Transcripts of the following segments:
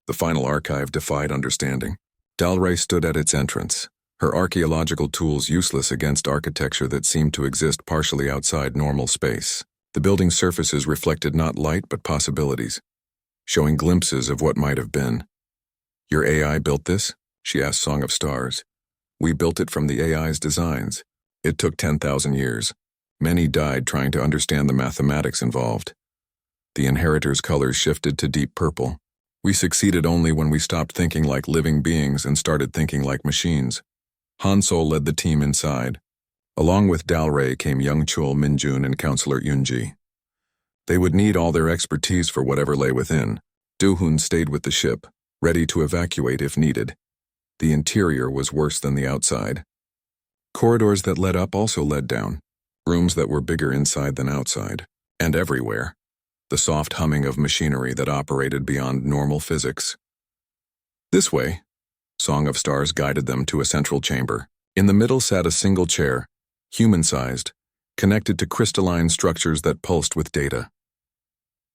The final archive defied understanding. Dalray stood at its entrance, her archaeological tools useless against architecture that seemed to exist partially outside normal space. The building's surfaces reflected not light but possibilities, showing glimpses of what might have been. "Your AI built this?" she asked Song of Stars. "We built it from the AI's designs. It took 10,000 years. Many died trying to understand the mathematics involved." The inheritor's colors shifted to deep purple. "We succeeded only when we stopped thinking like living beings and started thinking like machines." Hansol led the team inside. Along with Dalray came Young Chul, Minjun, and Counselor Yunji. They would need all their expertise for whatever lay within. Do-hoon stayed with the ship, ready to evacuate if needed. The interior was worse than the outside. Corridors that led up also led down, rooms that were bigger inside than outside, and everywhere, the soft humming of machinery that operated beyond normal physics. "This way," Song of Stars guided them to a central chamber. In the middle sat a single chair, human-sized, connected to crystalline structures that pulsed with data.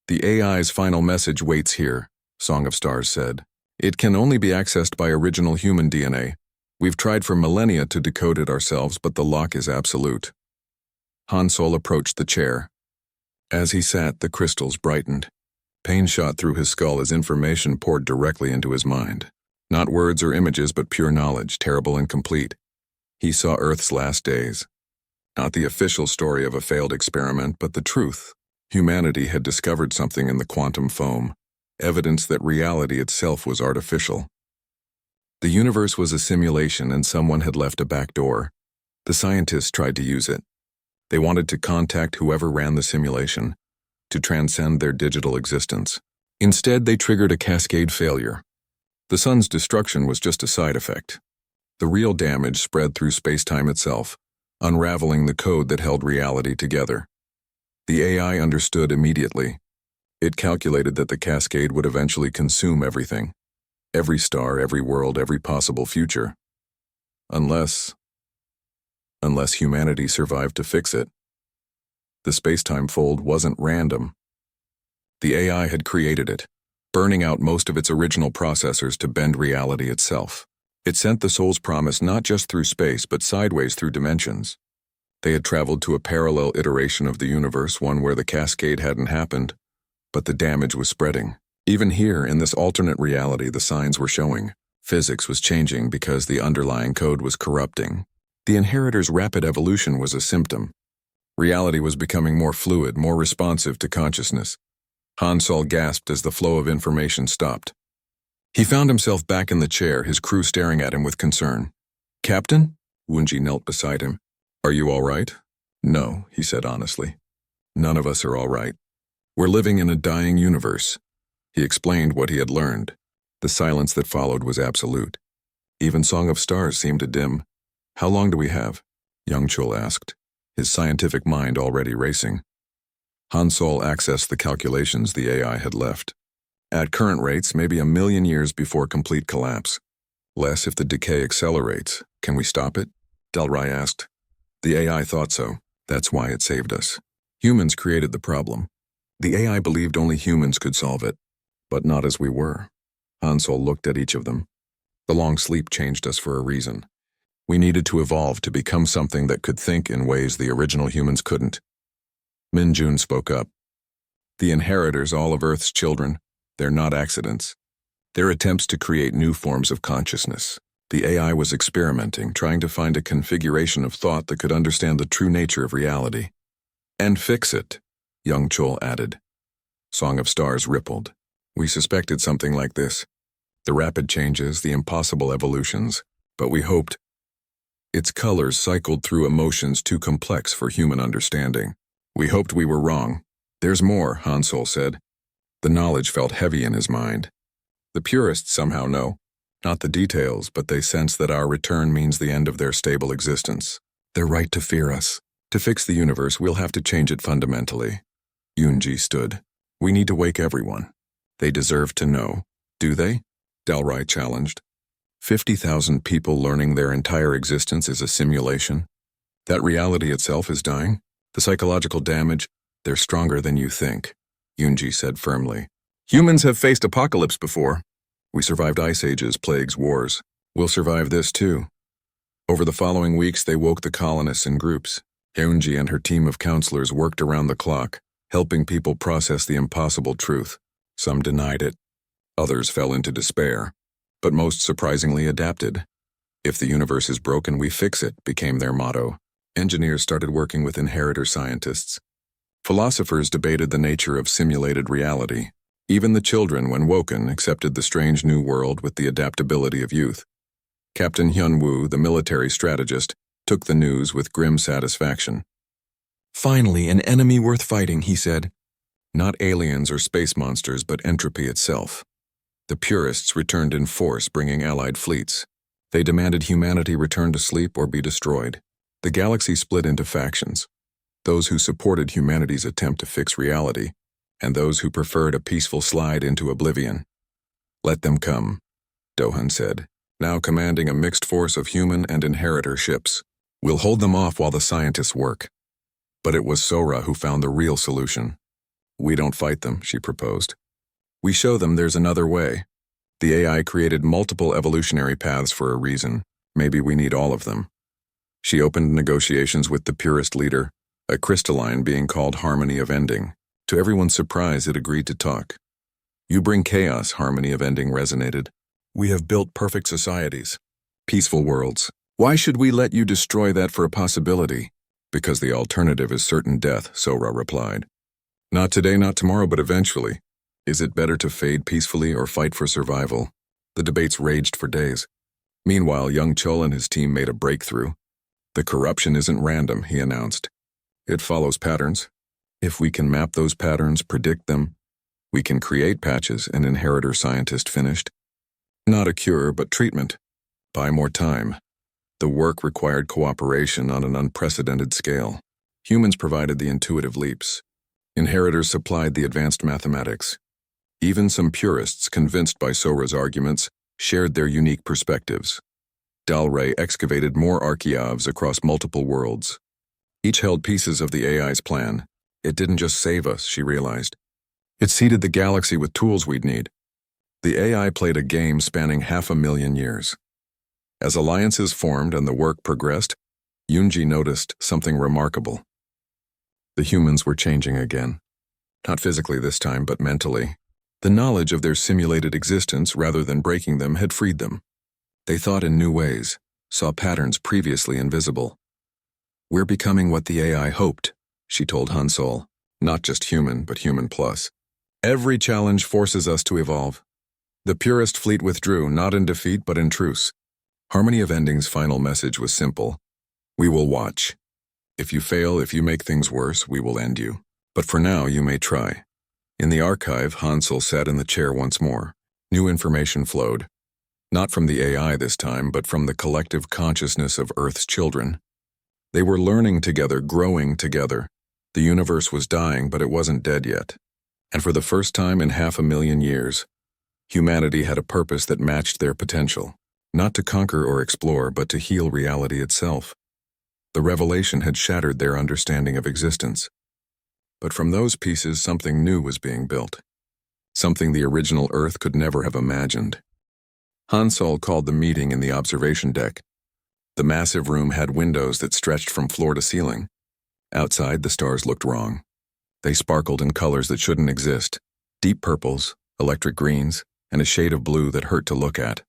"The AI's final message waits here," Song of Stars said. "It can only be accessed by original human DNA. We've tried for millennia to decode it ourselves, but the lock is absolute." Hansol approached the chair. As he sat, the crystals brightened. Pain shot through his skull as information poured directly into his mind. Not words or images, but pure knowledge, terrible and complete. He saw Earth's last days. Not the official story of a failed experiment, but the truth. Humanity had discovered something in the quantum foam, evidence that reality itself was artificial. The universe was a simulation and someone had left a back door. The scientists tried to use it. They wanted to contact whoever ran the simulation, to transcend their digital existence. Instead, they triggered a cascade failure. The sun's destruction was just a side effect. The real damage spread through space-time itself, unraveling the code that held reality together. The AI understood immediately. It calculated that the cascade would eventually consume everything. Every star, every world, every possible future. Unless humanity survived to fix it. The space-time fold wasn't random. The AI had created it, burning out most of its original processors to bend reality itself. It sent the soul's promise not just through space, but sideways through dimensions. They had traveled to a parallel iteration of the universe, one where the cascade hadn't happened, but the damage was spreading. Even here, in this alternate reality, the signs were showing. Physics was changing because the underlying code was corrupting. The inheritor's rapid evolution was a symptom. Reality was becoming more fluid, more responsive to consciousness. Hansol gasped as the flow of information stopped. He found himself back in the chair, his crew staring at him with concern. "Captain?" Wunji knelt beside him. "Are you all right?" "No," he said honestly. "None of us are all right. We're living in a dying universe." He explained what he had learned. The silence that followed was absolute. Even Song of Stars seemed to dim. "How long do we have?" Young Chul asked, his scientific mind already racing. Hansol accessed the calculations the AI had left. "At current rates, maybe 1,000,000 years before complete collapse. Less if the decay accelerates. Can we stop it?" Dalray asked. The AI thought so. That's why it saved us. Humans created the problem. The AI believed only humans could solve it, but not as we were. Hansol looked at each of them. The long sleep changed us for a reason. We needed to evolve to become something that could think in ways the original humans couldn't. Minjun spoke up. "The inheritors, all of Earth's children, they're not accidents. They're attempts to create new forms of consciousness. The AI was experimenting, trying to find a configuration of thought that could understand the true nature of reality." "And fix it," Young Chul added. Song of Stars rippled. "We suspected something like this. The rapid changes, the impossible evolutions, but we hoped. Its colors cycled through emotions too complex for human understanding. We hoped we were wrong." "There's more," Hansol said. The knowledge felt heavy in his mind. "The purists somehow know. Not the details, but they sense that our return means the end of their stable existence. They're right to fear us. To fix the universe, we'll have to change it fundamentally." Yunji stood. "We need to wake everyone. They deserve to know." "Do they?" Dalray challenged. 50,000 people learning their entire existence is a simulation. That reality itself is dying. The psychological damage, they're stronger than you think, Yunji said firmly. "Humans have faced apocalypse before. We survived ice ages, plagues, wars. We'll survive this too. Over the following weeks, they woke the colonists in groups. Eunji and her team of counselors worked around the clock, helping people process the impossible truth. Some denied it. Others fell into despair. But most surprisingly adapted. If the universe is broken, we fix it, became their motto. Engineers started working with inheritor scientists. Philosophers debated the nature of simulated reality. Even the children, when woken, accepted the strange new world with the adaptability of youth. Captain Hyun-woo, the military strategist, took the news with grim satisfaction. "Finally, an enemy worth fighting," he said. Not aliens or space monsters, but entropy itself. The purists returned in force, bringing allied fleets. They demanded humanity return to sleep or be destroyed. The galaxy split into factions. Those who supported humanity's attempt to fix reality, and those who preferred a peaceful slide into oblivion. "Let them come," Do-hun said, now commanding a mixed force of human and inheritor ships. "We'll hold them off while the scientists work." But it was Sora who found the real solution. "We don't fight them," she proposed. "We show them there's another way. The AI created multiple evolutionary paths for a reason. Maybe we need all of them." She opened negotiations with the purist leader, a crystalline being called Harmony of Ending. To everyone's surprise, it agreed to talk. "You bring chaos," Harmony of Ending resonated. "We have built perfect societies, peaceful worlds. Why should we let you destroy that for a possibility?" "Because the alternative is certain death," Sora replied. "Not today, not tomorrow, but eventually. Is it better to fade peacefully or fight for survival?" The debates raged for days. Meanwhile, young Chol and his team made a breakthrough. "The corruption isn't random," he announced. "It follows patterns. If we can map those patterns, predict them, we can create patches," an inheritor scientist finished. "Not a cure, but treatment. Buy more time." The work required cooperation on an unprecedented scale. Humans provided the intuitive leaps. Inheritors supplied the advanced mathematics. Even some purists, convinced by Sora's arguments, shared their unique perspectives. Dalray excavated more archeoves across multiple worlds. Each held pieces of the AI's plan. It didn't just save us, she realized. It seeded the galaxy with tools we'd need. The AI played a game spanning 500,000 years. As alliances formed and the work progressed, Yoonji noticed something remarkable. The humans were changing again. Not physically this time, but mentally. The knowledge of their simulated existence, rather than breaking them, had freed them. They thought in new ways, saw patterns previously invisible. "We're becoming what the AI hoped," she told Hansol. "Not just human, but human plus. Every challenge forces us to evolve." The purist fleet withdrew, not in defeat, but in truce. Harmony of Ending's final message was simple. "We will watch. If you fail, if you make things worse, we will end you. But for now, you may try." In the archive, Hansel sat in the chair once more. New information flowed. Not from the AI this time, but from the collective consciousness of Earth's children. They were learning together, growing together. The universe was dying, but it wasn't dead yet. And for the first time in 500,000 years, humanity had a purpose that matched their potential. Not to conquer or explore, but to heal reality itself. The revelation had shattered their understanding of existence. But from those pieces, something new was being built. Something the original Earth could never have imagined. Hansol called the meeting in the observation deck. The massive room had windows that stretched from floor to ceiling. Outside, the stars looked wrong. They sparkled in colors that shouldn't exist. Deep purples, electric greens, and a shade of blue that hurt to look at.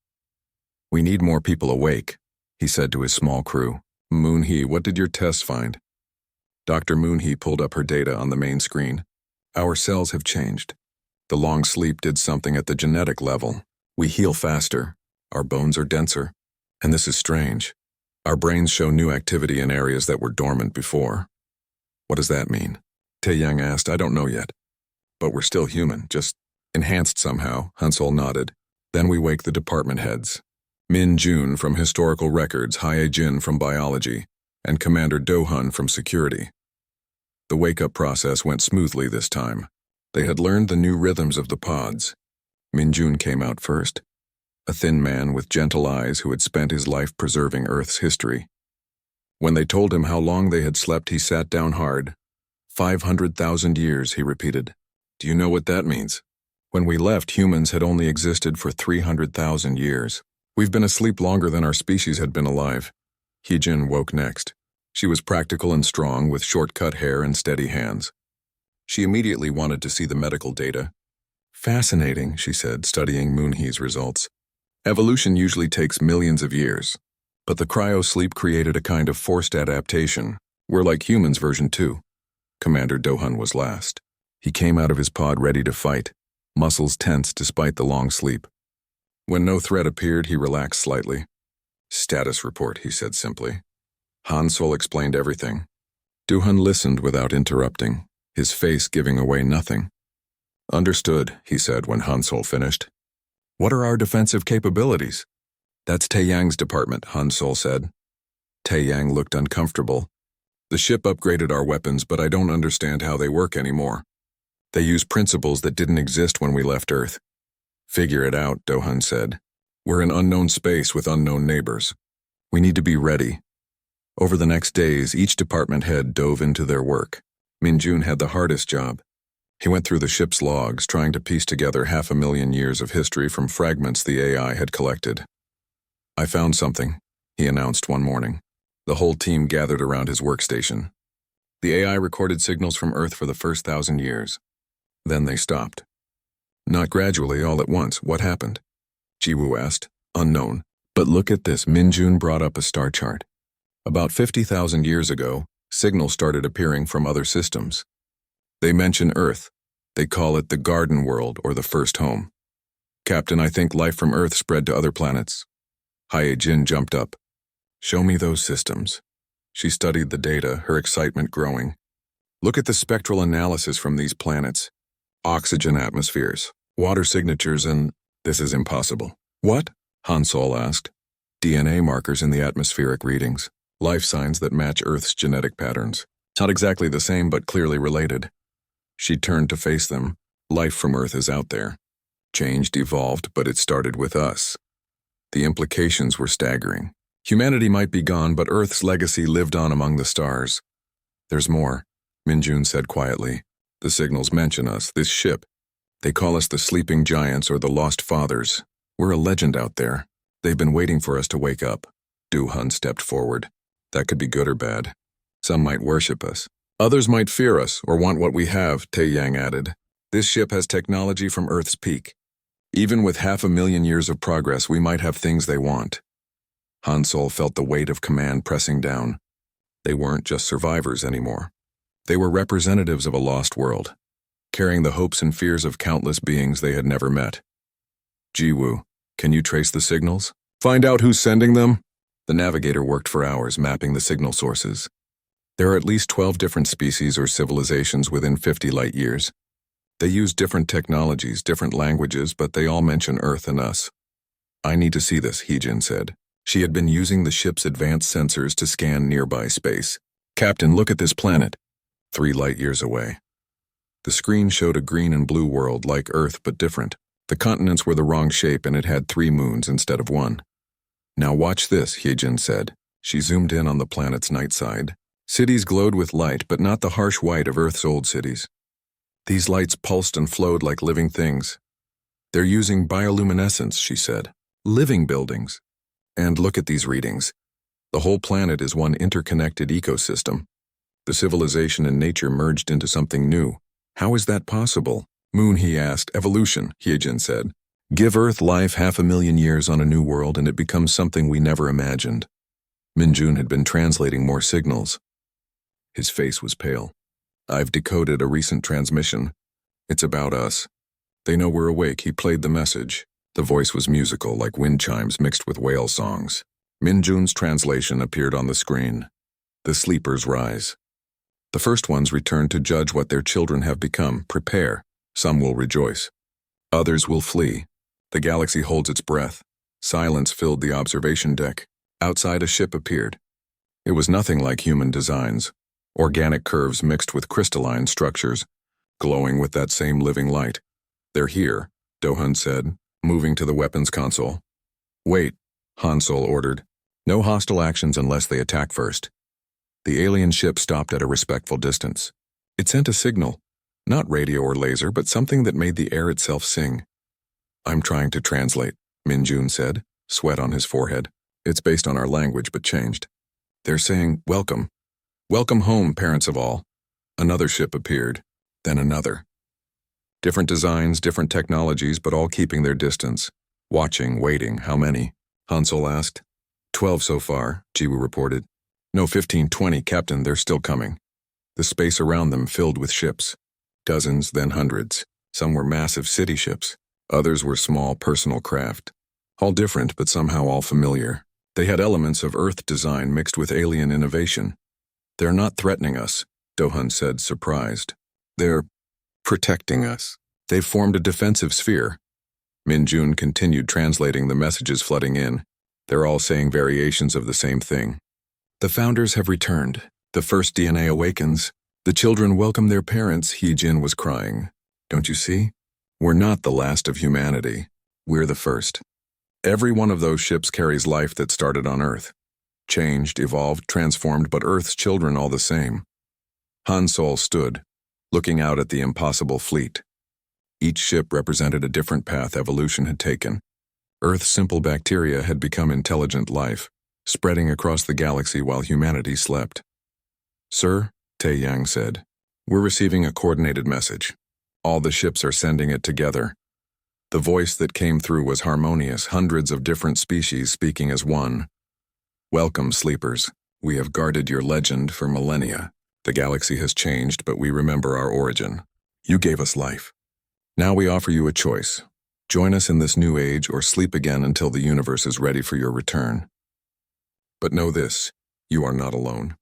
"We need more people awake," he said to his small crew. "Moon-hee, what did your tests find?" Dr. Moon-hee pulled up her data on the main screen. "Our cells have changed. The long sleep did something at the genetic level. We heal faster. Our bones are denser. And this is strange. Our brains show new activity in areas that were dormant before." "What does that mean?" Taeyang asked. "I don't know yet. But we're still human, just enhanced somehow," Hansol nodded. "Then we wake the department heads. Min Jun from Historical Records, Hae Jin from Biology, and Commander Do-hun from Security." The wake-up process went smoothly this time. They had learned the new rhythms of the pods. Min Jun came out first, a thin man with gentle eyes who had spent his life preserving Earth's history. When they told him how long they had slept, he sat down hard. 500,000 years, he repeated. "Do you know what that means?" When we left, humans had only existed for 300,000 years. We've been asleep longer than our species had been alive. Heejin woke next. She was practical and strong, with short-cut hair and steady hands. She immediately wanted to see the medical data. Fascinating, she said, studying Moonhee's results. Evolution usually takes millions of years, but the cryosleep created a kind of forced adaptation. We're like humans version 2. Commander Dohun was last. He came out of his pod ready to fight, muscles tense despite the long sleep. When no threat appeared, he relaxed slightly. Status report, he said simply. Hansol explained everything. Dohun listened without interrupting, his face giving away nothing. Understood, he said when Hansol finished. What are our defensive capabilities? That's Taeyang's department, Hansol said. Taeyang looked uncomfortable. The ship upgraded our weapons, but I don't understand how they work anymore. They use principles that didn't exist when we left Earth. Figure it out, Dohun said. We're in unknown space with unknown neighbors. We need to be ready. Over the next days, each department head dove into their work. Minjun had the hardest job. He went through the ship's logs, trying to piece together 500,000 years of history from fragments the AI had collected. I found something, he announced one morning. The whole team gathered around his workstation. The AI recorded signals from Earth for the first 1,000 years. Then they stopped. Not gradually, all at once. What happened? Jiwoo asked. Unknown. But look at this. Minjun brought up a star chart. About 50,000 years ago, signals started appearing from other systems. They mention Earth. They call it the Garden World or the first home. Captain, I think life from Earth spread to other planets. Hae-jin jumped up. Show me those systems. She studied the data, her excitement growing. Look at the spectral analysis from these planets. Oxygen atmospheres, water signatures, and this is impossible. What? Hansol asked. DNA markers in the atmospheric readings, life signs that match Earth's genetic patterns. Not exactly the same, but clearly related. She turned to face them. Life from Earth is out there. Changed, evolved, but it started with us. The implications were staggering. Humanity might be gone, but Earth's legacy lived on among the stars. There's more, Minjun said quietly. The signals mention us, this ship. They call us the Sleeping Giants or the Lost Fathers. We're a legend out there. They've been waiting for us to wake up. Dohun stepped forward. That could be good or bad. Some might worship us. Others might fear us or want what we have, Taeyang added. This ship has technology from Earth's peak. Even with 500,000 years of progress, we might have things they want. Hansol felt the weight of command pressing down. They weren't just survivors anymore. They were representatives of a lost world, carrying the hopes and fears of countless beings they had never met. Jiwoo, can you trace the signals? Find out who's sending them? The navigator worked for hours mapping the signal sources. There are at least 12 different species or civilizations within 50 light years. They use different technologies, different languages, but they all mention Earth and us. I need to see this, Heejin said. She had been using the ship's advanced sensors to scan nearby space. Captain, look at this planet. 3 light years away. The screen showed a green and blue world like Earth but different. The continents were the wrong shape and it had 3 moons instead of 1. Now watch this, Heejin said. She zoomed in on the planet's night side. Cities glowed with light, but not the harsh white of Earth's old cities. These lights pulsed and flowed like living things. They're using bioluminescence, she said. Living buildings. And look at these readings. The whole planet is one interconnected ecosystem. The civilization and nature merged into something new. How is that possible? Moon, he asked. Evolution, Hyejin said. Give Earth life 500,000 years on a new world and it becomes something we never imagined. Minjun had been translating more signals. His face was pale. I've decoded a recent transmission. It's about us. They know we're awake. He played the message. The voice was musical, like wind chimes mixed with whale songs. Minjun's translation appeared on the screen. The sleepers rise. The first ones return to judge what their children have become. Prepare. Some will rejoice. Others will flee. The galaxy holds its breath. Silence filled the observation deck. Outside, a ship appeared. It was nothing like human designs. Organic curves mixed with crystalline structures, glowing with that same living light. They're here, Dohun said, moving to the weapons console. Wait, Hansol ordered. No hostile actions unless they attack first. The alien ship stopped at a respectful distance. It sent a signal. Not radio or laser, but something that made the air itself sing. I'm trying to translate, Minjun said, sweat on his forehead. It's based on our language, but changed. They're saying, welcome. Welcome home, parents of all. Another ship appeared, then another. Different designs, different technologies, but all keeping their distance. Watching, waiting, how many? Hansel asked. 12 so far, Jiwoo reported. No, 15, 20, Captain, they're still coming. The space around them filled with ships. Dozens, then hundreds. Some were massive city ships. Others were small personal craft. All different, but somehow all familiar. They had elements of Earth design mixed with alien innovation. They're not threatening us, Dohun said, surprised. They're protecting us. They've formed a defensive sphere. Minjun continued translating the messages flooding in. They're all saying variations of the same thing. The founders have returned. The first DNA awakens. The children welcome their parents, Heejin was crying. Don't you see? We're not the last of humanity. We're the first. Every one of those ships carries life that started on Earth. Changed, evolved, transformed, but Earth's children all the same. Han Sol stood, looking out at the impossible fleet. Each ship represented a different path evolution had taken. Earth's simple bacteria had become intelligent life, spreading across the galaxy while humanity slept. Sir, Tae Yang said, we're receiving a coordinated message. All the ships are sending it together. The voice that came through was harmonious, hundreds of different species speaking as one. Welcome, sleepers. We have guarded your legend for millennia. The galaxy has changed, but we remember our origin. You gave us life. Now we offer you a choice. Join us in this new age or sleep again until the universe is ready for your return. But know this, you are not alone.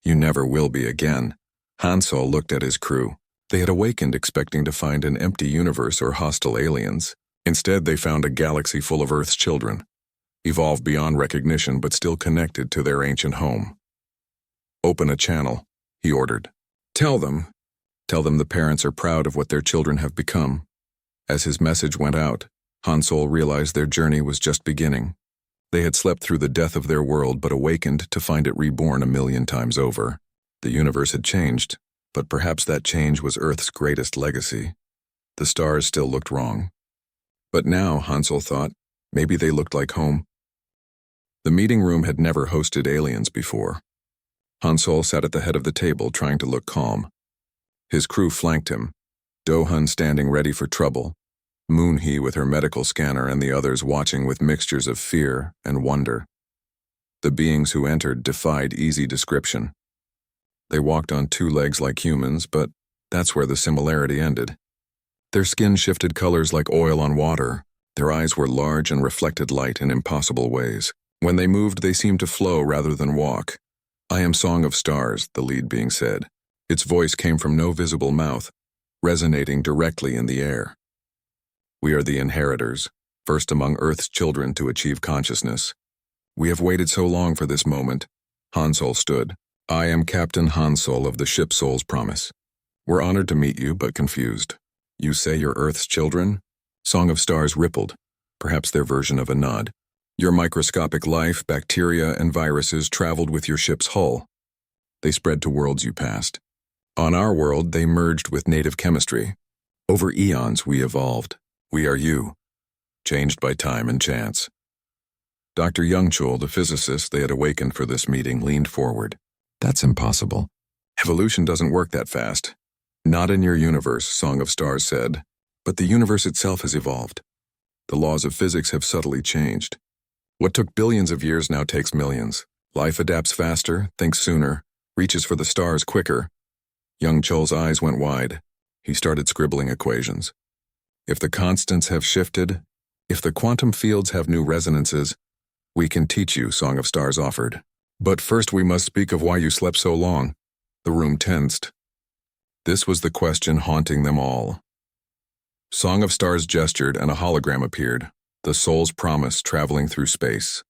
You never will be again. Hansol looked at his crew. They had awakened expecting to find an empty universe or hostile aliens. Instead, they found a galaxy full of Earth's children, evolved beyond recognition but still connected to their ancient home. Open a channel, he ordered. Tell them the parents are proud of what their children have become. As his message went out, Hansol realized their journey was just beginning. They had slept through the death of their world but awakened to find it reborn 1,000,000 times over. The universe had changed, but perhaps that change was Earth's greatest legacy. The stars still looked wrong. But now, Hansel thought, maybe they looked like home. The meeting room had never hosted aliens before. Hansol sat at the head of the table trying to look calm. His crew flanked him, Dohun standing ready for trouble, Moonhee with her medical scanner and the others watching with mixtures of fear and wonder. The beings who entered defied easy description. They walked on 2 legs like humans, but that's where the similarity ended. Their skin shifted colors like oil on water. Their eyes were large and reflected light in impossible ways. When they moved, they seemed to flow rather than walk. I am Song of Stars, the lead being said. Its voice came from no visible mouth, resonating directly in the air. We are the inheritors, first among Earth's children to achieve consciousness. We have waited so long for this moment. Hansol stood. I am Captain Hansol of the ship Soul's Promise. We're honored to meet you, but confused. You say you're Earth's children? Song of Stars rippled, perhaps their version of a nod. Your microscopic life, bacteria, and viruses traveled with your ship's hull. They spread to worlds you passed. On our world, they merged with native chemistry. Over eons, we evolved. We are you, changed by time and chance. Dr. Youngchul, the physicist they had awakened for this meeting, leaned forward. That's impossible. Evolution doesn't work that fast. Not in your universe, Song of Stars said, but the universe itself has evolved. The laws of physics have subtly changed. What took billions of years now takes millions. Life adapts faster, thinks sooner, reaches for the stars quicker. Youngchul's eyes went wide. He started scribbling equations. If the constants have shifted, if the quantum fields have new resonances, we can teach you, Song of Stars offered. But first we must speak of why you slept so long. The room tensed. This was the question haunting them all. Song of Stars gestured and a hologram appeared, the soul's promise traveling through space.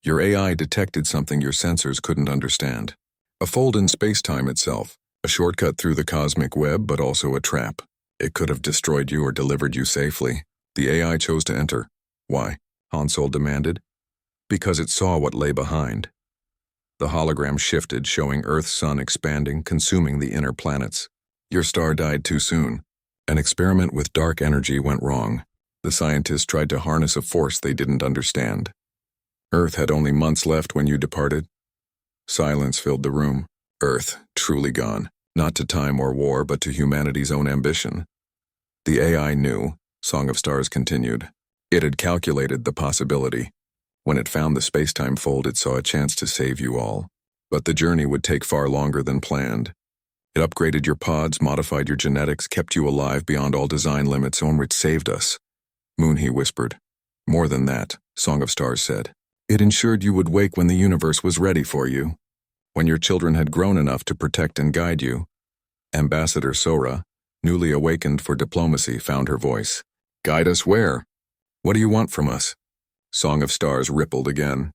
Your AI detected something your sensors couldn't understand. A fold in space-time itself, a shortcut through the cosmic web, but also a trap. It could have destroyed you or delivered you safely. The AI chose to enter. Why? Hansol demanded. Because it saw what lay behind. The hologram shifted, showing Earth's sun expanding, consuming the inner planets. Your star died too soon. An experiment with dark energy went wrong. The scientists tried to harness a force they didn't understand. Earth had only months left when you departed. Silence filled the room. Earth, truly gone, not to time or war, but to humanity's own ambition. The AI knew, Song of Stars continued. It had calculated the possibility. When it found the space-time fold, it saw a chance to save you all. But the journey would take far longer than planned. It upgraded your pods, modified your genetics, kept you alive beyond all design limits, and it saved us. Moonhee whispered. More than that, Song of Stars said. It ensured you would wake when the universe was ready for you, when your children had grown enough to protect and guide you. Ambassador Sora, newly awakened for diplomacy, found her voice. Guide us where? What do you want from us? Song of Stars rippled again.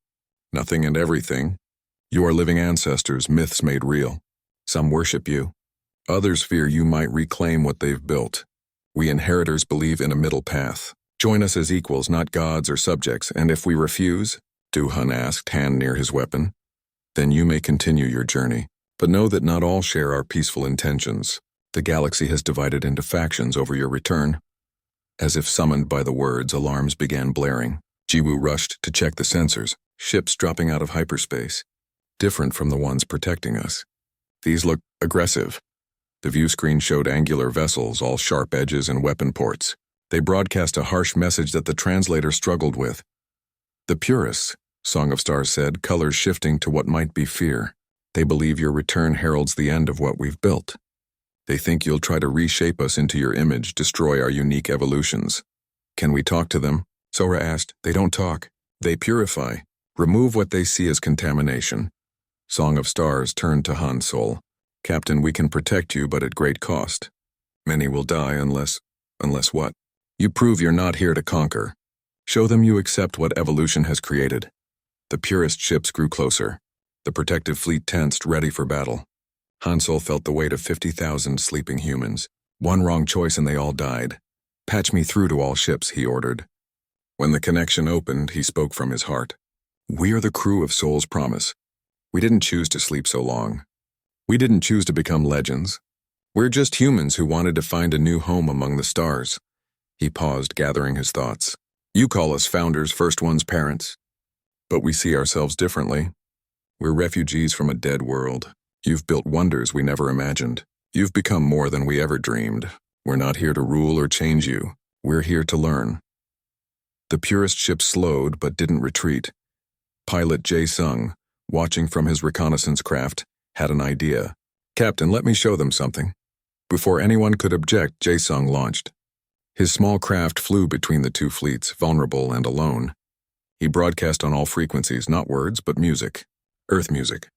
Nothing and everything. You are living ancestors, myths made real. Some worship you. Others fear you might reclaim what they've built. We inheritors believe in a middle path. Join us as equals, not gods or subjects, and if we refuse, Du-Hun asked, hand near his weapon, then you may continue your journey. But know that not all share our peaceful intentions. The galaxy has divided into factions over your return. As if summoned by the words, alarms began blaring. Jiwoo rushed to check the sensors, ships dropping out of hyperspace, different from the ones protecting us. These look aggressive. The view screen showed angular vessels, all sharp edges and weapon ports. They broadcast a harsh message that the translator struggled with. The purists, Song of Stars said, colors shifting to what might be fear. They believe your return heralds the end of what we've built. They think you'll try to reshape us into your image, destroy our unique evolutions. Can we talk to them? Sora asked. They don't talk. They purify. Remove what they see as contamination. Song of Stars turned to Han Sol. Captain, we can protect you, but at great cost. Many will die unless what? You prove you're not here to conquer. Show them you accept what evolution has created. The purist ships grew closer. The protective fleet tensed, ready for battle. Han Sol felt the weight of 50,000 sleeping humans. One wrong choice and they all died. Patch me through to all ships, he ordered. When the connection opened, he spoke from his heart. We are the crew of Soul's Promise. We didn't choose to sleep so long. We didn't choose to become legends. We're just humans who wanted to find a new home among the stars. He paused, gathering his thoughts. You call us founders, first ones, parents. But we see ourselves differently. We're refugees from a dead world. You've built wonders we never imagined. You've become more than we ever dreamed. We're not here to rule or change you. We're here to learn. The purist ship slowed but didn't retreat. Pilot Jae-sung, watching from his reconnaissance craft, had an idea. Captain, let me show them something. Before anyone could object, Jae-sung launched. His small craft flew between the two fleets, vulnerable and alone. He broadcast on all frequencies, not words, but music. Earth music.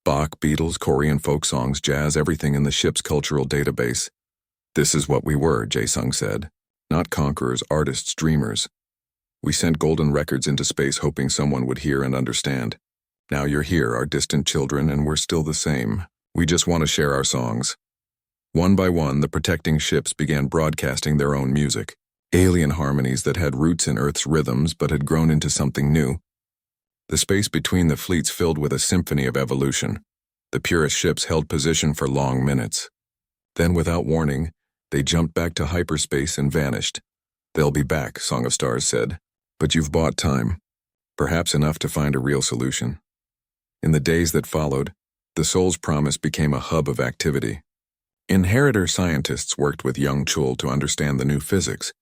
Bach, Beatles, Korean folk songs, jazz, everything in the ship's cultural database. This is what we were, Jae-sung said. Not conquerors, artists, dreamers. We sent golden records into space hoping someone would hear and understand. Now you're here, our distant children, and we're still the same. We just want to share our songs. One by one, the protecting ships began broadcasting their own music. Alien harmonies that had roots in Earth's rhythms but had grown into something new. The space between the fleets filled with a symphony of evolution. The purest ships held position for long minutes. Then, without warning, they jumped back to hyperspace and vanished. They'll be back, Song of Stars said. But you've bought time. Perhaps enough to find a real solution. In the days that followed, the Soul's Promise became a hub of activity. Inheritor scientists worked with young Chul to understand the new physics.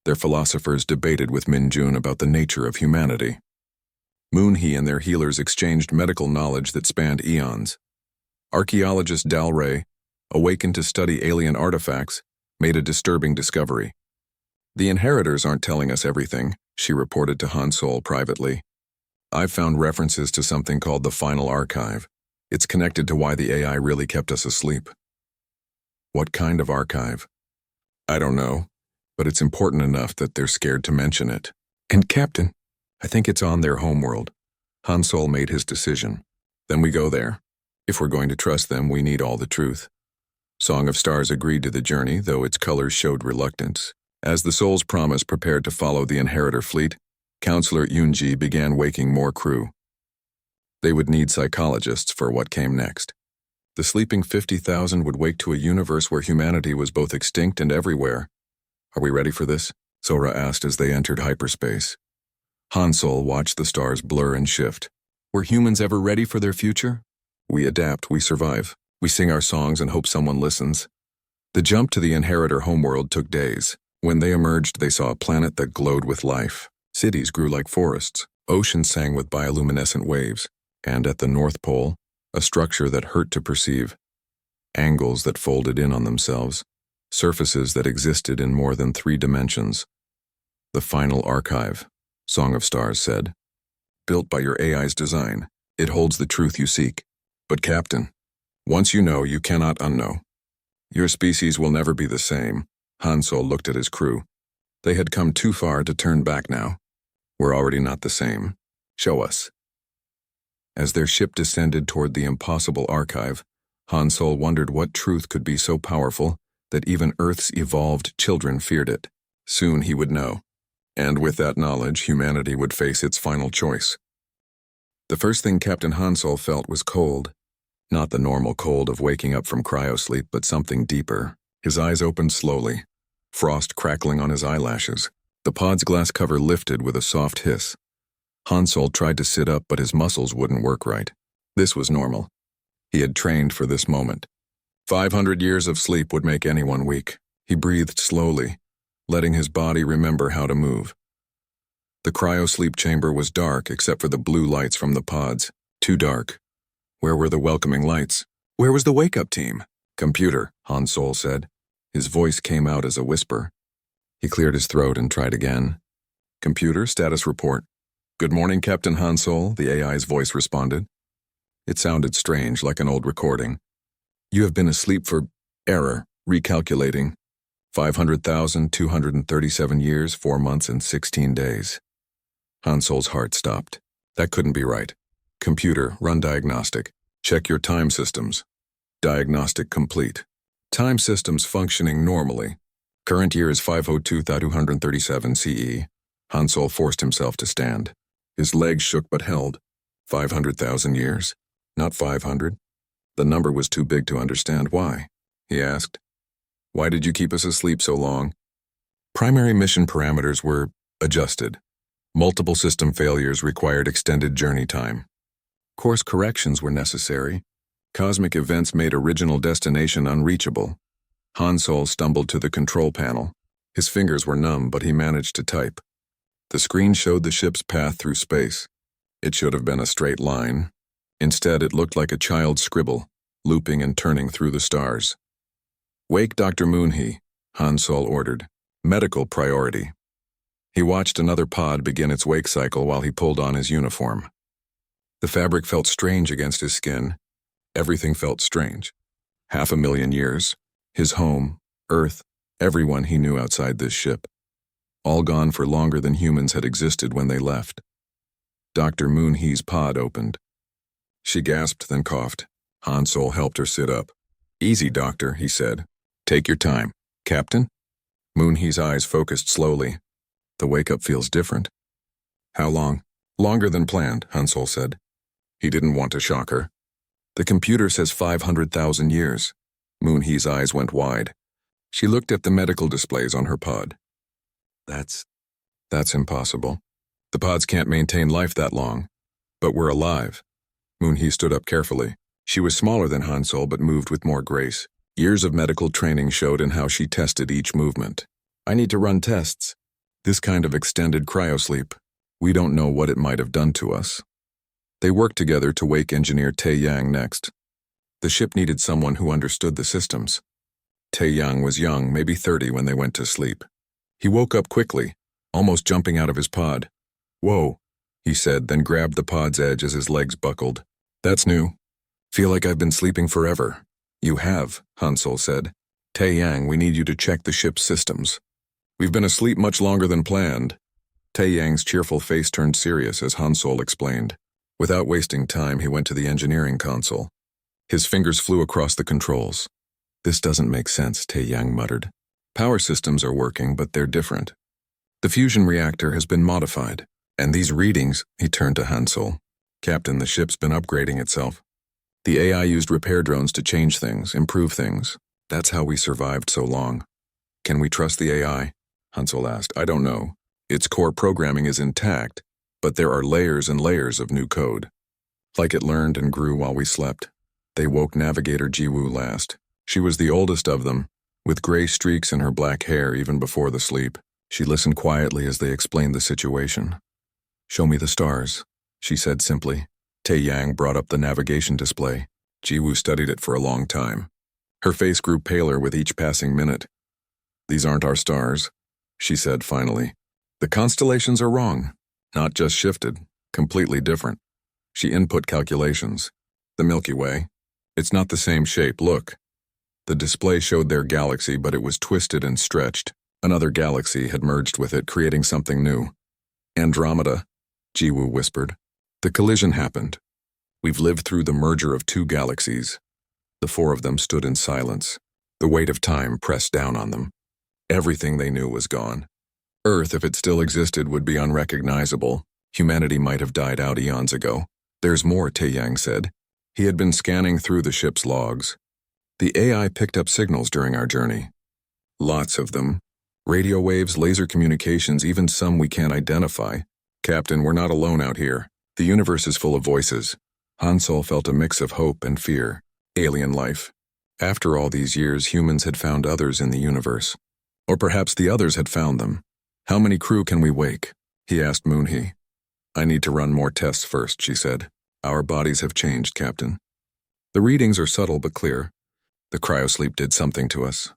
Their philosophers debated with Min Jun about the nature of humanity. Moonhee and their healers exchanged medical knowledge that spanned eons. Archaeologist Dal Rey, awakened to study alien artifacts, made a disturbing discovery. The inheritors aren't telling us everything, she reported to Han Sol privately. I've found references to something called the Final Archive. It's connected to why the AI really kept us asleep. What kind of archive? I don't know, but it's important enough that they're scared to mention it. And Captain, I think it's on their homeworld. Han Sol made his decision. Then we go there. If we're going to trust them, we need all the truth. Song of Stars agreed to the journey, though its colors showed reluctance. As the Soul's Promise prepared to follow the Inheritor fleet, Counselor Yoonji began waking more crew. They would need psychologists for what came next. The sleeping 50,000 would wake to a universe where humanity was both extinct and everywhere. Are we ready for this? Sora asked as they entered hyperspace. Hansol watched the stars blur and shift. Were humans ever ready for their future? We adapt, we survive. We sing our songs and hope someone listens. The jump to the Inheritor homeworld took days. When they emerged, they saw a planet that glowed with life. Cities grew like forests. Oceans sang with bioluminescent waves. And at the North Pole, a structure that hurt to perceive. Angles that folded in on themselves. Surfaces that existed in more than 3 dimensions. The final archive, Song of Stars said. Built by your AI's design, it holds the truth you seek. But Captain, once you know, you cannot unknow. Your species will never be the same. Hansol looked at his crew. They had come too far to turn back now. We're already not the same. Show us. As their ship descended toward the impossible archive, Hansol wondered what truth could be so powerful that even Earth's evolved children feared it. Soon he would know. And with that knowledge, humanity would face its final choice. The first thing Captain Hansol felt was cold. Not the normal cold of waking up from cryosleep, but something deeper. His eyes opened slowly, frost crackling on his eyelashes. The pod's glass cover lifted with a soft hiss. Hansol tried to sit up, but his muscles wouldn't work right. This was normal. He had trained for this moment. 500 years of sleep would make anyone weak. He breathed slowly, letting his body remember how to move. The cryosleep chamber was dark except for the blue lights from the pods. Too dark. Where were the welcoming lights? Where was the wake-up team? Computer, Hansol said. His voice came out as a whisper. He cleared his throat and tried again. Computer, status report. Good morning, Captain Hansol, the AI's voice responded. It sounded strange, like an old recording. You have been asleep for error, recalculating. 500,237 years, 4 months, and 16 days. Hansol's heart stopped. That couldn't be right. Computer, run diagnostic. Check your time systems. Diagnostic complete. Time systems functioning normally. Current year is 502,237 CE. Hansol forced himself to stand. His legs shook but held. 500,000 years? Not 500? The number was too big to understand. Why? He asked. Why did you keep us asleep so long? Primary mission parameters were adjusted. Multiple system failures required extended journey time. Course corrections were necessary. Cosmic events made original destination unreachable. Hansol stumbled to the control panel. His fingers were numb, but he managed to type. The screen showed the ship's path through space. It should have been a straight line. Instead, it looked like a child's scribble, looping and turning through the stars. Wake Dr. Moonhee, Hansol ordered. Medical priority. He watched another pod begin its wake cycle while he pulled on his uniform. The fabric felt strange against his skin. Everything felt strange. 500,000 years. His home, Earth, everyone he knew outside this ship. All gone for longer than humans had existed when they left. Dr. Moonhee's pod opened. She gasped, then coughed. Hansol helped her sit up. Easy, doctor, he said. Take your time. Captain? Moonhee's eyes focused slowly. The wake-up feels different. How long? Longer than planned, Hansol said. He didn't want to shock her. The computer says 500,000 years. Moonhee's eyes went wide. She looked at the medical displays on her pod. That's impossible. The pods can't maintain life that long. But we're alive. Moonhee stood up carefully. She was smaller than Hansol but moved with more grace. Years of medical training showed in how she tested each movement. I need to run tests. This kind of extended cryosleep. We don't know what it might have done to us. They worked together to wake engineer Tae Yang next. The ship needed someone who understood the systems. Tae Yang was young, maybe 30 when they went to sleep. He woke up quickly, almost jumping out of his pod. Whoa, he said, then grabbed the pod's edge as his legs buckled. That's new. Feel like I've been sleeping forever. You have, Hansol said. Tae Yang, we need you to check the ship's systems. We've been asleep much longer than planned. Tae Yang's cheerful face turned serious as Hansol explained. Without wasting time, he went to the engineering console. His fingers flew across the controls. This doesn't make sense, Tae Yang muttered. Power systems are working, but they're different. The fusion reactor has been modified. And these readings, he turned to Hansol. Captain, the ship's been upgrading itself. The AI used repair drones to change things, improve things. That's how we survived so long. Can we trust the AI? Hansel asked. I don't know. Its core programming is intact, but there are layers and layers of new code. Like it learned and grew while we slept. They woke Navigator Jiwoo last. She was the oldest of them, with gray streaks in her black hair even before the sleep. She listened quietly as they explained the situation. Show me the stars, she said simply. Tae-yang brought up the navigation display. Jiwoo studied it for a long time. Her face grew paler with each passing minute. These aren't our stars, she said finally. The constellations are wrong. Not just shifted, completely different. She input calculations. The Milky Way. It's not the same shape, look. The display showed their galaxy, but it was twisted and stretched. Another galaxy had merged with it, creating something new. Andromeda, Jiwoo whispered. The collision happened. We've lived through the merger of two galaxies. The four of them stood in silence. The weight of time pressed down on them. Everything they knew was gone. Earth, if it still existed, would be unrecognizable. Humanity might have died out eons ago. There's more, Tae-yang said. He had been scanning through the ship's logs. The AI picked up signals during our journey. Lots of them. Radio waves, laser communications, even some we can't identify. Captain, we're not alone out here. The universe is full of voices. Hansel felt a mix of hope and fear. Alien life. After all these years, humans had found others in the universe. Or perhaps the others had found them. How many crew can we wake? He asked Moon-hee. I need to run more tests first, she said. Our bodies have changed, Captain. The readings are subtle but clear. The cryosleep did something to us.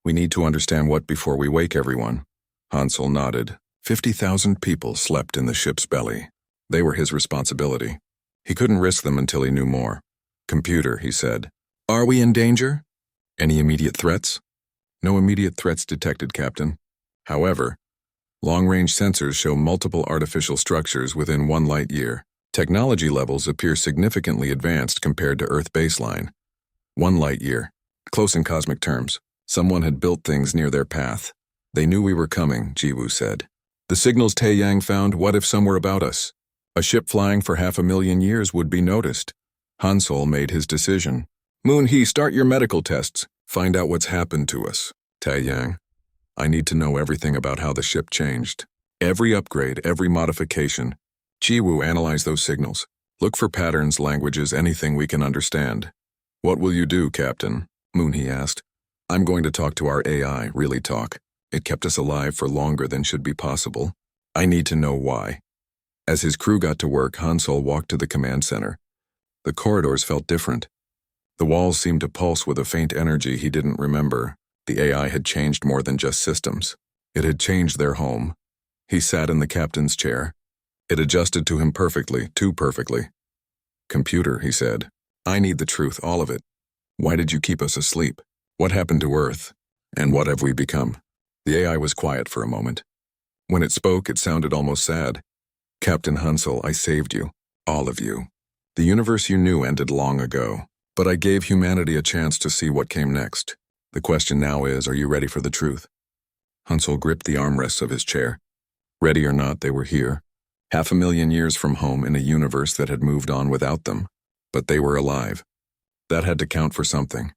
We need to understand what before we wake everyone. Hansel nodded. 50,000 people slept in the ship's belly. They were his responsibility. He couldn't risk them until he knew more. Computer, he said. Are we in danger? Any immediate threats? No immediate threats detected, Captain. However, long-range sensors show multiple artificial structures within 1 light year. Technology levels appear significantly advanced compared to Earth baseline. 1 light year. Close in cosmic terms. Someone had built things near their path. They knew we were coming, Jiwoo said. The signals Tae-yang found, what if some were about us? A ship flying for 500,000 years would be noticed. Hansel made his decision. Moon-hee, start your medical tests. Find out what's happened to us. Tae-yang. I need to know everything about how the ship changed. Every upgrade, every modification. Jiwoo, analyze those signals. Look for patterns, languages, anything we can understand. What will you do, Captain? Moon-hee asked. I'm going to talk to our AI, really talk. It kept us alive for longer than should be possible. I need to know why. As his crew got to work, Hansel walked to the command center. The corridors felt different. The walls seemed to pulse with a faint energy he didn't remember. The AI had changed more than just systems. It had changed their home. He sat in the captain's chair. It adjusted to him perfectly, too perfectly. Computer, he said. I need the truth, all of it. Why did you keep us asleep? What happened to Earth? And what have we become? The AI was quiet for a moment. When it spoke, it sounded almost sad. Captain Hansel, I saved you. All of you. The universe you knew ended long ago, but I gave humanity a chance to see what came next. The question now is, are you ready for the truth? Hansel gripped the armrests of his chair. Ready or not, they were here. 500,000 years from home in a universe that had moved on without them. But they were alive. That had to count for something.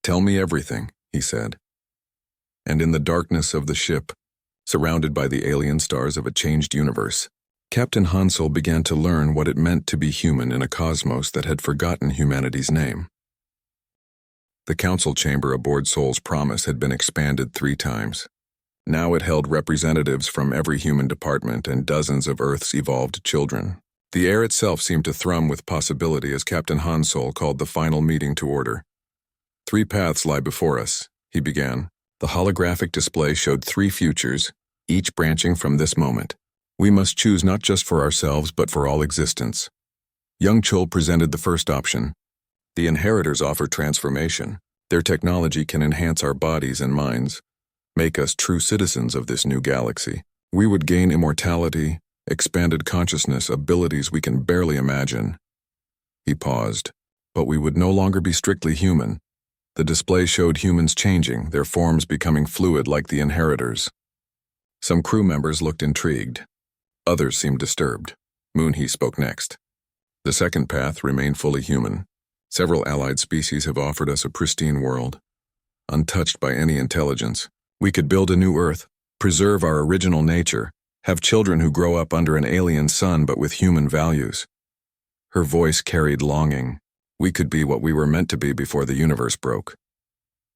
Tell me everything, he said. And in the darkness of the ship, surrounded by the alien stars of a changed universe, Captain Hansel began to learn what it meant to be human in a cosmos that had forgotten humanity's name. The council chamber aboard Sol's Promise had been expanded 3 times. Now it held representatives from every human department and dozens of Earth's evolved children. The air itself seemed to thrum with possibility as Captain Hansel called the final meeting to order. 3 paths lie before us, he began. The holographic display showed 3 futures, each branching from this moment. We must choose not just for ourselves but for all existence. Young Chul presented the first option. The inheritors offer transformation. Their technology can enhance our bodies and minds, make us true citizens of this new galaxy. We would gain immortality, expanded consciousness, abilities we can barely imagine. He paused. But we would no longer be strictly human. The display showed humans changing, their forms becoming fluid like the inheritors. Some crew members looked intrigued. Others seemed disturbed. Moon-hee spoke next. The second path remained fully human. Several allied species have offered us a pristine world, untouched by any intelligence. We could build a new Earth, preserve our original nature, have children who grow up under an alien sun but with human values. Her voice carried longing. We could be what we were meant to be before the universe broke.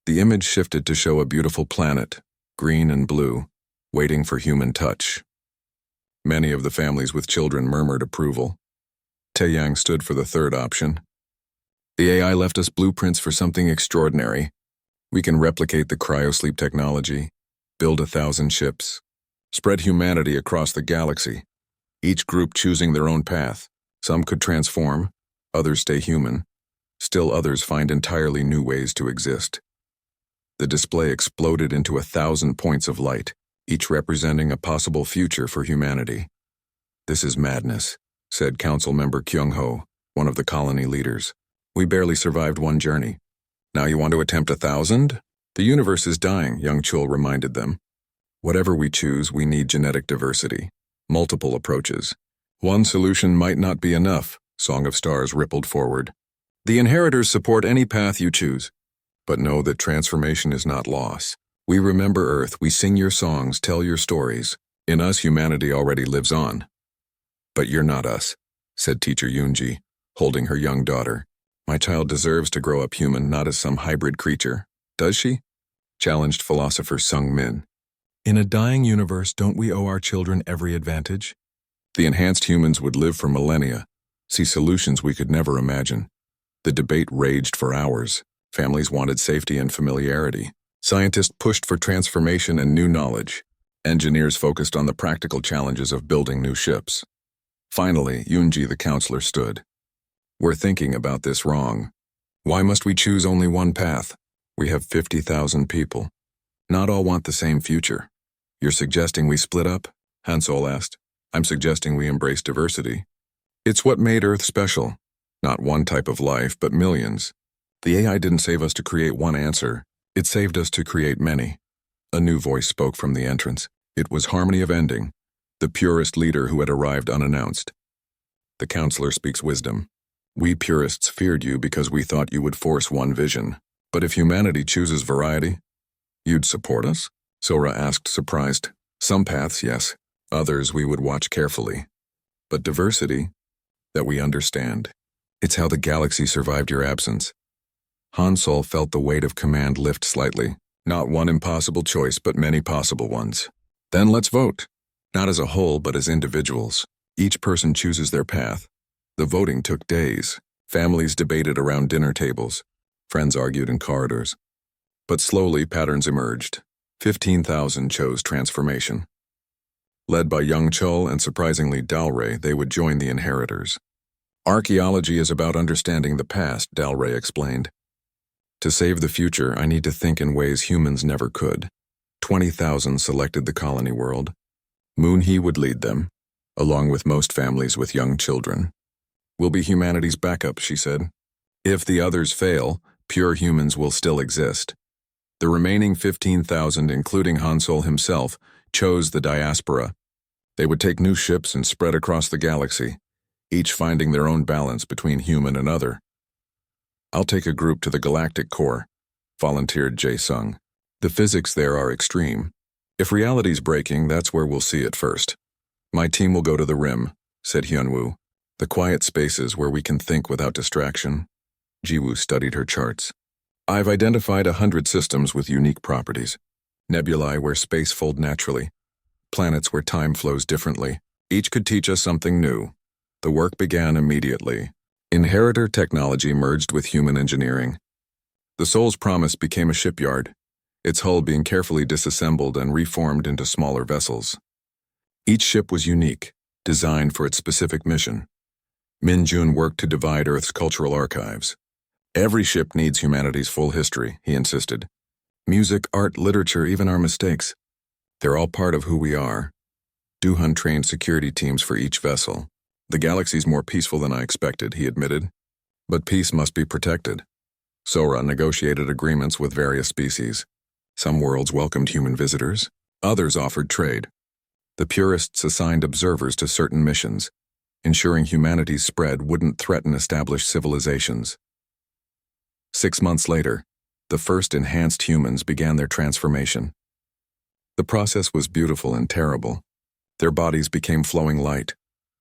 The image shifted to show a beautiful planet, green and blue, waiting for human touch. Many of the families with children murmured approval. Taeyang stood for the third option. The AI left us blueprints for something extraordinary. We can replicate the cryosleep technology, build 1,000 ships, spread humanity across the galaxy, each group choosing their own path. Some could transform, others stay human, still others find entirely new ways to exist. The display exploded into 1,000 points of light, each representing a possible future for humanity. "This is madness," said Council Member Kyung-ho, one of the colony leaders. "We barely survived one journey. Now you want to attempt 1,000? The universe is dying," Young Chul reminded them. "Whatever we choose, we need genetic diversity, multiple approaches. One solution might not be enough," Song of Stars rippled forward. "The inheritors support any path you choose. But know that transformation is not loss. We remember Earth, we sing your songs, tell your stories. In us, humanity already lives on." "But you're not us," said Teacher Yoonji, holding her young daughter. "My child deserves to grow up human, not as some hybrid creature." "Does she?" challenged philosopher Sung Min. "In a dying universe, don't we owe our children every advantage?" The enhanced humans would live for millennia, see solutions we could never imagine. The debate raged for hours. Families wanted safety and familiarity. Scientists pushed for transformation and new knowledge. Engineers focused on the practical challenges of building new ships. Finally, Yoonji the counselor stood. "We're thinking about this wrong. Why must we choose only one path? We have 50,000 people. Not all want the same future." "You're suggesting we split up?" Hansol asked. "I'm suggesting we embrace diversity. It's what made Earth special. Not one type of life, but millions. The AI didn't save us to create one answer. It saved us to create many." A new voice spoke from the entrance. It was Harmony of Ending, the purist leader who had arrived unannounced. "The counselor speaks wisdom. We purists feared you because we thought you would force one vision. But if humanity chooses variety, you'd support us?" Sora asked, surprised. "Some paths, yes. Others we would watch carefully. But diversity, that we understand. It's how the galaxy survived your absence." Hansol felt the weight of command lift slightly. Not one impossible choice, but many possible ones. "Then let's vote. Not as a whole, but as individuals. Each person chooses their path." The voting took days. Families debated around dinner tables. Friends argued in corridors. But slowly patterns emerged. 15,000 chose transformation. Led by Young Chul and surprisingly Dalray, they would join the inheritors. "Archaeology is about understanding the past," Dalray explained. "To save the future, I need to think in ways humans never could." 20,000 selected the colony world. Moon-hee would lead them, along with most families with young children. "We'll be humanity's backup," she said. "If the others fail, pure humans will still exist." The remaining 15,000, including Hansol himself, chose the diaspora. They would take new ships and spread across the galaxy, each finding their own balance between human and other. "I'll take a group to the Galactic core," volunteered Jae-sung. "The physics there are extreme. If reality's breaking, that's where we'll see it first." "My team will go to the rim," said Hyunwoo. "The quiet spaces where we can think without distraction." Jiwoo studied her charts. "I've identified 100 systems with unique properties. Nebulae where space fold naturally. Planets where time flows differently. Each could teach us something new." The work began immediately. Inheritor technology merged with human engineering. The Soul's Promise became a shipyard, its hull being carefully disassembled and reformed into smaller vessels. Each ship was unique, designed for its specific mission. Min Jun worked to divide Earth's cultural archives. "Every ship needs humanity's full history," he insisted. "Music, art, literature, even our mistakes. They're all part of who we are." Doohan trained security teams for each vessel. "The galaxy's more peaceful than I expected," he admitted. "But peace must be protected." Sora negotiated agreements with various species. Some worlds welcomed human visitors. Others offered trade. The purists assigned observers to certain missions, ensuring humanity's spread wouldn't threaten established civilizations. 6 months later, the first enhanced humans began their transformation. The process was beautiful and terrible. Their bodies became flowing light,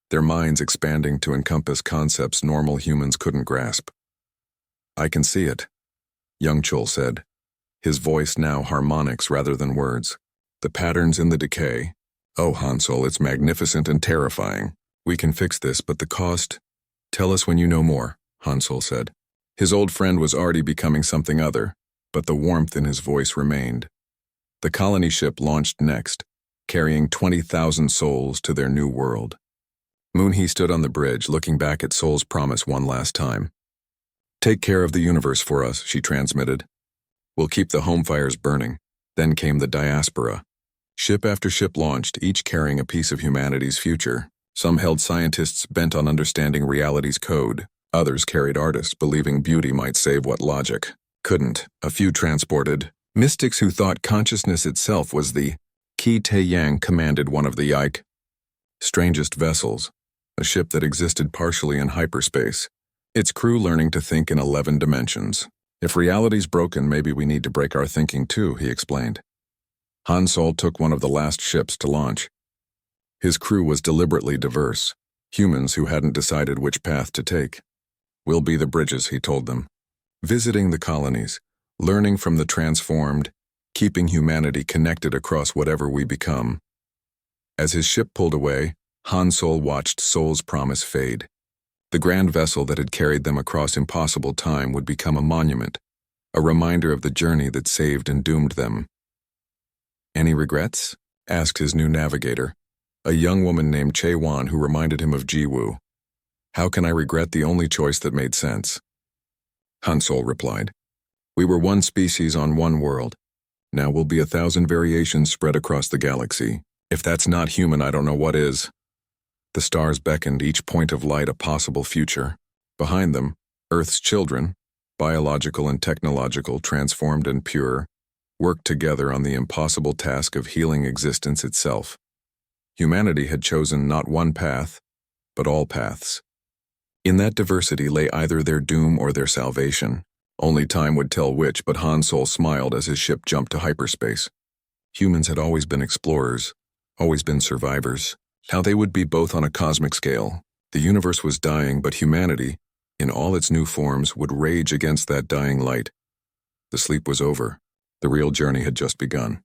their minds expanding to encompass concepts normal humans couldn't grasp. "I can see it," young Chul said, his voice now harmonics rather than words. "The patterns in the decay. Oh, Hansel, it's magnificent and terrifying. We can fix this, but the cost—" "Tell us when you know more," Hansel said. His old friend was already becoming something other, but the warmth in his voice remained. The colony ship launched next, carrying 20,000 souls to their new world. Moonhee stood on the bridge, looking back at Sol's promise one last time. "Take care of the universe for us," she transmitted. "We'll keep the home fires burning." Then came the diaspora. Ship after ship launched, each carrying a piece of humanity's future. Some held scientists bent on understanding reality's code. Others carried artists believing beauty might save what logic couldn't. A few transported mystics who thought consciousness itself was the Qi Te Yang commanded one of the Yike strangest vessels, a ship that existed partially in hyperspace, its crew learning to think in 11 dimensions. "If reality's broken, maybe we need to break our thinking too," he explained. Han Sol took one of the last ships to launch. His crew was deliberately diverse, humans who hadn't decided which path to take. "We'll be the bridges," he told them. Visiting the colonies, learning from the transformed, keeping humanity connected across whatever we become. As his ship pulled away, Han Sol watched Sol's promise fade. The grand vessel that had carried them across impossible time would become a monument, a reminder of the journey that saved and doomed them. "Any regrets?" asked his new navigator, a young woman named Che Wan who reminded him of Ji Woo. "How can I regret the only choice that made sense?" Han Sol replied, "We were one species on one world. Now we'll be 1,000 variations spread across the galaxy. If that's not human, I don't know what is." The stars beckoned, each point of light a possible future. Behind them, Earth's children, biological and technological, transformed and pure, worked together on the impossible task of healing existence itself. Humanity had chosen not one path, but all paths. In that diversity lay either their doom or their salvation. Only time would tell which, but Han Sol smiled as his ship jumped to hyperspace. Humans had always been explorers, always been survivors. How they would be both on a cosmic scale. The universe was dying, but humanity, in all its new forms, would rage against that dying light. The sleep was over. The real journey had just begun.